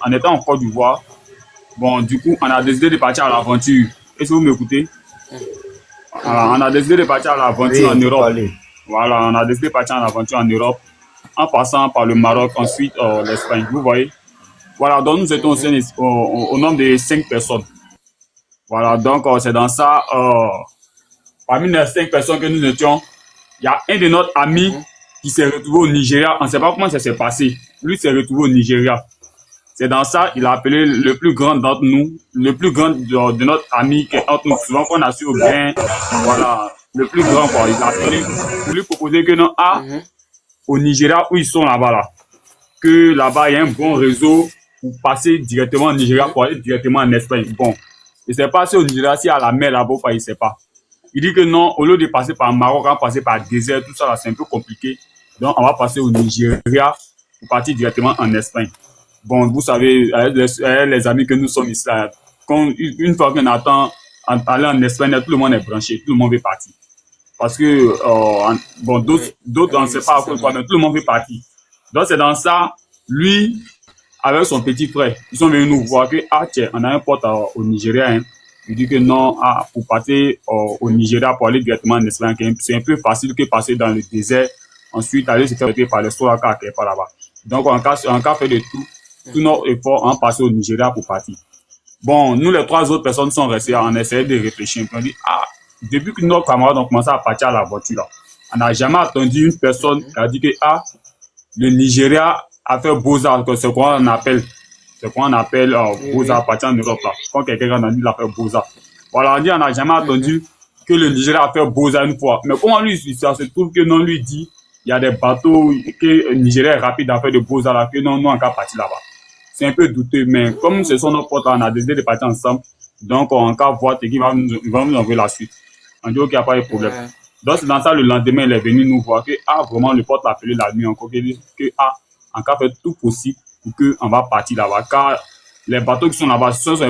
en étant en Côte d'Ivoire, bon, du coup, on a décidé de partir à l'aventure. Est-ce que vous m'écoutez? Voilà, on a décidé de partir à l'aventure en Oui, vous Europe. parlez. Voilà, on a décidé de partir en aventure en Europe, en passant par le Maroc, ensuite l'Espagne. Vous voyez? Voilà, donc nous étions au nombre de 5 personnes. Voilà, donc c'est dans ça, parmi les 5 personnes que nous étions, il y a un de notre ami qui s'est retrouvé au Nigeria. On ne sait pas comment ça s'est passé. Lui s'est retrouvé au Nigeria. C'est dans ça, il a appelé le plus grand d'entre nous, le plus grand de notre ami qui est entre nous, souvent qu'on a su au bien, voilà, le plus grand quoi. Il a appelé pour lui proposer que non, au Nigeria où ils sont là-bas là, que là-bas il y a un bon réseau pour passer directement au Nigeria pour aller directement en Espagne. Bon, il ne sait pas si au Nigeria, si à la mer là-bas, il ne sait pas. Il dit que non, au lieu de passer par Maroc, on va passer par désert, tout ça là, c'est un peu compliqué. Donc on va passer au Nigeria pour partir directement en Espagne. Bon, vous savez, les amis que nous sommes ici, là, une fois qu'on attend aller en Espagne, tout le monde est branché, tout le monde veut partir. Parce que, bon, d'autres, on ne sait pas à quoi, mais tout le monde veut partir. Donc, c'est dans ça, lui, avec son petit frère, ils sont venus nous voir que, tiens, on a un pote au Nigeria, hein. Il dit que non, pour partir au Nigeria, pour aller directement en Espagne, c'est un peu facile que passer dans le désert, ensuite aller se faire arrêter par les Soraka qui est par là-bas. Donc, on a fait de tout notre effort en passer au Nigeria pour partir. Bon, nous, les 3 autres personnes sont restées, on essayait de réfléchir. On dit, depuis que nos camarades ont commencé à partir à la voiture, là, on n'a jamais attendu une personne qui a dit que, le Nigeria a fait Beaux-Arts, c'est quoi on appelle, Beaux-Arts, partir en Europe, là. Quand quelqu'un a dit, il a fait Beaux-Arts. Voilà, on dit, on n'a jamais attendu que le Nigeria a fait Beaux-Arts une fois. Mais comment lui, ça se trouve que non, lui dit, il y a des bateaux, que le Nigeria est rapide à faire de Beaux-Arts, là, que non, nous, on va partir là-bas. C'est un peu douteux, mais comme ce sont nos potes, on a décidé de partir ensemble. Donc, on va voir qui va nous envoyer la suite. On dit, OK, il n'y a pas de problème. Donc, c'est dans ça, le lendemain, il est venu nous voir que, vraiment, le pote l'a appelé la nuit encore, qu'il dit que, on va faire tout possible pour qu'on va partir là-bas. Car les bateaux qui sont là-bas, ce sont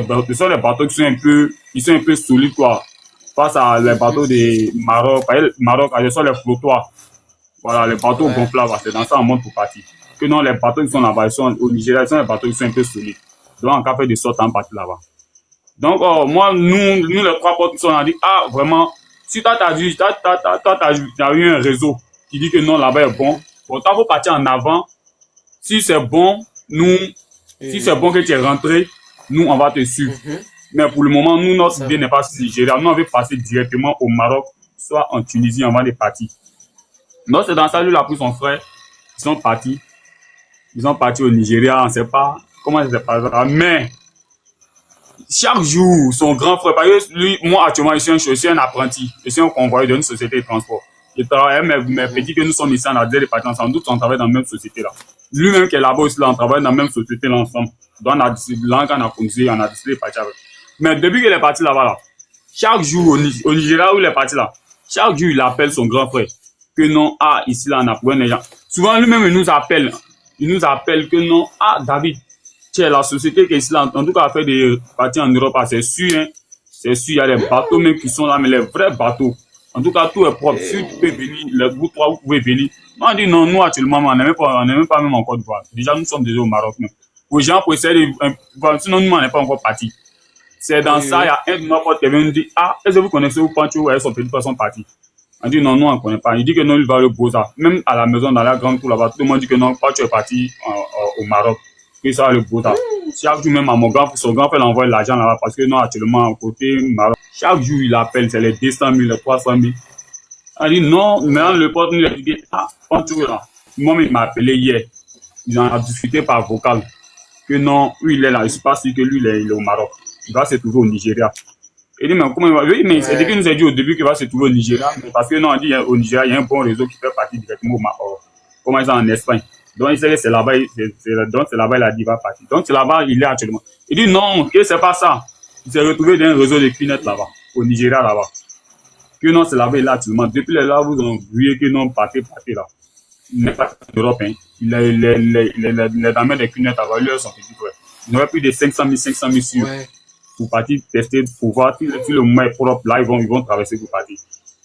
les bateaux qui sont un peu solides, quoi. Face à les bateaux de Maroc. Maroc, ce sont les flottoirs. Voilà, les bateaux gonflables, c'est dans ça, on monte pour partir. Que non, les bateaux qui sont là-bas, ils sont au Nigeria, ils sont les bateaux qui sont un peu solides. Donc, on va faire de sorte à partir là-bas. Donc, moi, nous, les 3 potes qui sont là, on dit, vraiment, si toi, t'as eu un réseau qui dit que non, là-bas est bon, pourtant, faut partir en avant. Si c'est bon, si c'est bon que tu es rentré, nous, on va te suivre. Mais pour le moment, nous, notre idée n'est pas sur Nigeria. Nous, on veut passer directement au Maroc, soit en Tunisie avant de partir. Donc, c'est dans ça, lui, il a pris son frère, ils sont partis. Ils sont partis au Nigeria, on ne sait pas comment ça s'est passé. Mais, chaque jour, son grand frère, parce que lui, moi, actuellement, je suis un apprenti, je suis un convoyeur d'une société de transport. Je travaille, mes petits que nous sommes ici, on a déjà des parties ensemble, doute on travaille dans la même société là. Lui-même qui est là-bas aussi, là, on travaille dans la même société là ensemble. Donc, on a décidé de partir avec. Mais depuis qu'il est parti là-bas, là, chaque jour au Nigeria où il est parti là, chaque jour, il appelle son grand frère. Que non, ici là, on a problème les gens. Souvent, lui-même, il nous appelle que non, David, tu es la société qui est ici là, en tout cas, a fait des parties en Europe, c'est sûr, hein. C'est sûr, il y a des bateaux même qui sont là, mais les vrais bateaux. En tout cas, tout est propre. Si tu peux venir, vous 3, vous pouvez venir. On dit non, nous actuellement, on n'est même pas même en Côte d'Ivoire. Déjà, nous sommes déjà au Maroc. Aux gens pour essayer de, sinon, nous, on n'est pas encore partis. C'est dans ça, il y a un de nos potes qui vient nous dire, est-ce que vous connaissez ou Pancho, ou son petit frère sont partis? On dit non, on ne connaît pas. Il dit que non, il va au Beaux-Arts. Même à la maison, dans la grande cour là-bas, tout le monde dit que non, Pancho est parti au Maroc. Que ça va le Beaux-Arts. Chaque jour, même à son grand frère envoie l'argent là-bas parce que non, actuellement, à côté Maroc. Chaque jour, il appelle, c'est les 200 000, les 300 000. On dit non, maintenant le pote nous a dit, Pancho là. Moi, il m'a appelé hier. Ils en ont discuté par vocal. Que non, lui, il est là. Je ne suis pas sûr que lui, il est au Maroc. Il va se trouver au Nigeria. Il dit, mais comment il va? Oui, mais c'est ce qu'il nous a dit au début qu'il va se trouver au Nigeria. Parce que non, on dit au Nigeria, il y a un bon réseau qui fait partie directement au Maroc. Comment ils sont en Espagne. Donc, il sait que c'est là-bas, donc c'est là-bas, il a dit, il va partir. Donc, c'est là-bas, il est actuellement. Il dit, non, que c'est pas ça. Il s'est retrouvé dans un réseau de clinettes là-bas, au Nigeria là-bas. Que non, c'est là-bas, il est actuellement. Depuis là, vous ont vu que non, partez là. Il n'est pas en Europe, hein. Il est dans des clinettes là-bas, lui, son petit frère. Il aurait plus de 500 000 sur. Pour partir tester, pour voir si le moment est propre, là, ils vont traverser pour partir.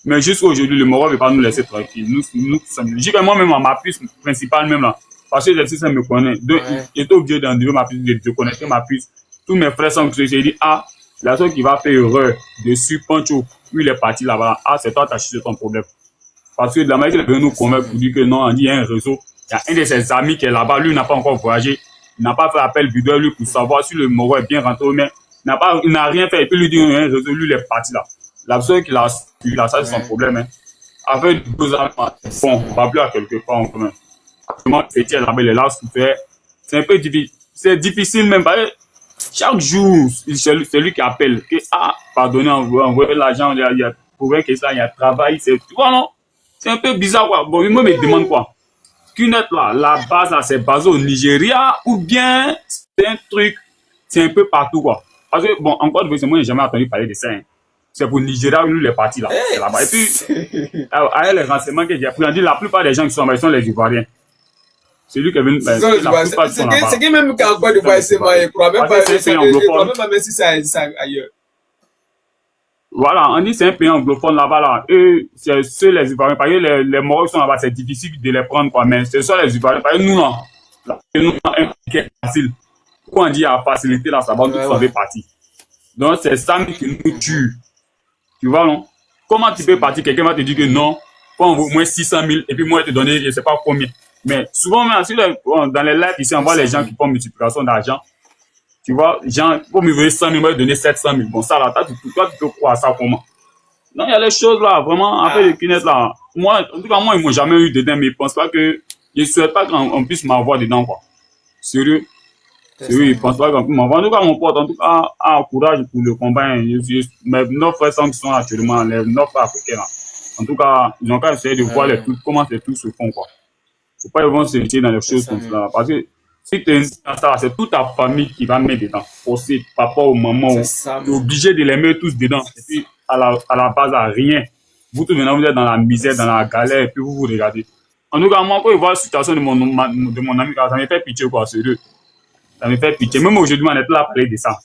Mais jusqu'à aujourd'hui, le Maroc ne veut pas nous laisser tranquille. Nous sommes, je dis que moi-même, ma puce principale, même là, Parce que l'exercice me connaît. Donc, il est obligé d'enlever ma puce, de connecter ma puce. Tous mes frères sont ceux qui disent, ah, la personne qui va faire erreur dessus, Pancho, lui, il est parti là-bas. Ah, c'est toi, t'as cherché ton problème. Parce que la manière qu'il est venu nous convaincre pour dire que non, on dit, il y a un réseau. Il y a un de ses amis qui est là-bas. Lui, il n'a pas encore voyagé. Il n'a pas fait appel vidéo, lui, pour savoir si le Moro est bien rentré ou bien. Il n'a rien fait. Et puis, lui dit, il y a un réseau. Lui, il est parti là. La personne qui l'a suivi là, ça, c'est son problème, hein. Avec 2 ans, bon, on va plus à quelque part en commun. Comment Étienne là-bas, il est là, souffert. C'est un peu difficile. C'est difficile même. Parce que chaque jour, c'est lui qui appelle. Que, ah, pardonnez, envoyez l'argent, il y a prouvé que ça, il y a travail. Tu vois, non? C'est un peu bizarre, quoi. Bon, moi, me demande quoi? Qnet là, la base là, c'est basé au Nigeria ou bien c'est un truc, c'est un peu partout, quoi. Parce que, bon, encore une fois, moi, j'ai jamais entendu parler de ça, hein. C'est pour le Nigeria où nous, les partis là. C'est là-bas. Et puis, avec les renseignements que j'ai pris, on dit la plupart des gens qui sont là-bas, ils sont les Ivoiriens. C'est lui qui est venu. C'est qui même qu'en Côte d'Ivoire, c'est moi, il croit même pas si c'est ailleurs. Voilà, on dit c'est un pays anglophone là-bas, là. Eux, c'est ceux les Ivoiriens. Parce que les Marocains sont là-bas, c'est difficile de les prendre, quoi. Mais c'est ça les Ivoiriens. Parce que nous, là, nous, un qui est facile. Pourquoi on dit à facilité, là, ça va nous sauver partir. Donc, c'est ça qui nous tue. Tu vois, non? Comment tu peux partir? Quelqu'un va te dire que non, faut envoyer moins 600 000 et puis moi, te donner, je ne sais pas combien. Mais souvent, même, dans les lives ici, on voit les gens qui font multiplication d'argent. Tu vois, gens, pour me donner 100 000, moi, donner 700 000. Bon, ça, là, toi, tu peux croire ça comment? Non, il y a les choses, là, vraiment, après les Qnet, là. Moi, en tout cas, moi, ils m'ont jamais eu dedans, mais ils pensent pas que, ils ne souhaitent pas qu'on puisse m'avoir dedans, quoi. Sérieux. Oui, ils pensent pas qu'on puisse m'avoir. En tout cas, mon pote, en tout cas, courage pour le combat. Mais nos frères qui sont actuellement, les 9 frères africains, là. En tout cas, ils ont qu'à essayer de voir les trucs, comment ces trucs se font, quoi. Faut pas ils vont se jeter dans les choses comme ça. Parce que si tu es dans ça, c'est toute ta famille qui va mettre dedans. Aussi, papa ou maman, tu es obligé de les mettre tous dedans. Et puis, à la base, à rien. Vous tous maintenant, vous êtes dans la misère, dans la galère, et puis vous vous regardez. En tout cas, moi, quand je vois la situation de mon ami, ça me fait pitié, quoi, sérieux. Ça me fait pitié. Même aujourd'hui, on est là à parler de ça.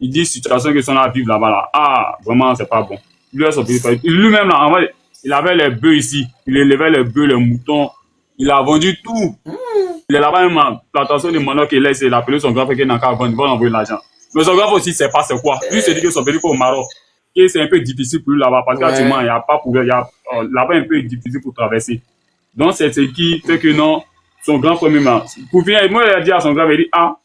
Il dit situation qu'ils sont là à vivre là-bas, là. Ah, vraiment, c'est pas bon. Lui-même, là, en vrai, il avait les bœufs ici. Il élevait les bœufs, les moutons. Il a vendu tout. Il est là-bas même en plantation de manioc qu'il laisse. Il a appelé son grand frère qui est dans le il va envoyer l'argent. Mais son grand frère aussi, c'est pas c'est quoi. Lui, c'est dit que son pays au Maroc. Et c'est un peu difficile pour lui là-bas parce qu'actuellement, il n'y a pas pour. Là-bas, un peu difficile pour traverser. Donc, c'est ce qui fait que non, son grand frère même. Pour finir, moi, il a dit à son grand frère, il dit, ah,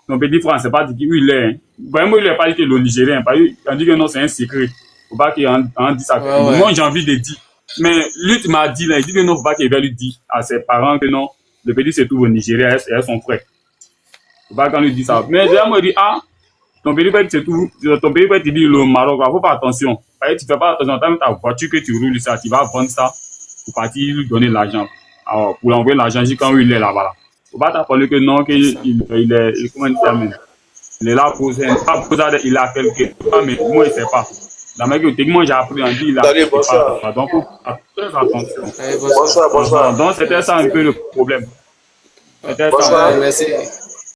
son petit frère, c'est pas dit où il est. Ben, moi, il n'a pas dit qu'il est le Nigérien. Il a dit que non, c'est un secret. Faut pas qu'il en dise ça. Moi, j'ai envie de dire. Mais lui, tu m'as dit, là, il dit que non, faut pas qu'il va lui dire à ses parents que non, le petit se trouve au Nigeria et son frère. Faut pas qu'on lui dise ça. Mais déjà, moi, il dit, ah, ton petit frère, ton petit frère, tu dis le Maroc, faut faire attention. Parce que tu fais pas attention, t'as même ta voiture que tu roules ça, tu vas vendre ça pour partir lui donner l'argent. Alors, pour l'envoyer l'argent, quand il est là-bas, là. Faut pas t'appeler que non, qu'il est, comment il termine. Il est là pour ça, il a quelque chose, mais moi, il sait pas. La mec, techniquement, j'ai appris en dit, il a pas. Donc, faut faire très attention. Bonsoir. Donc, c'était ça un peu le problème. Bonsoir, merci.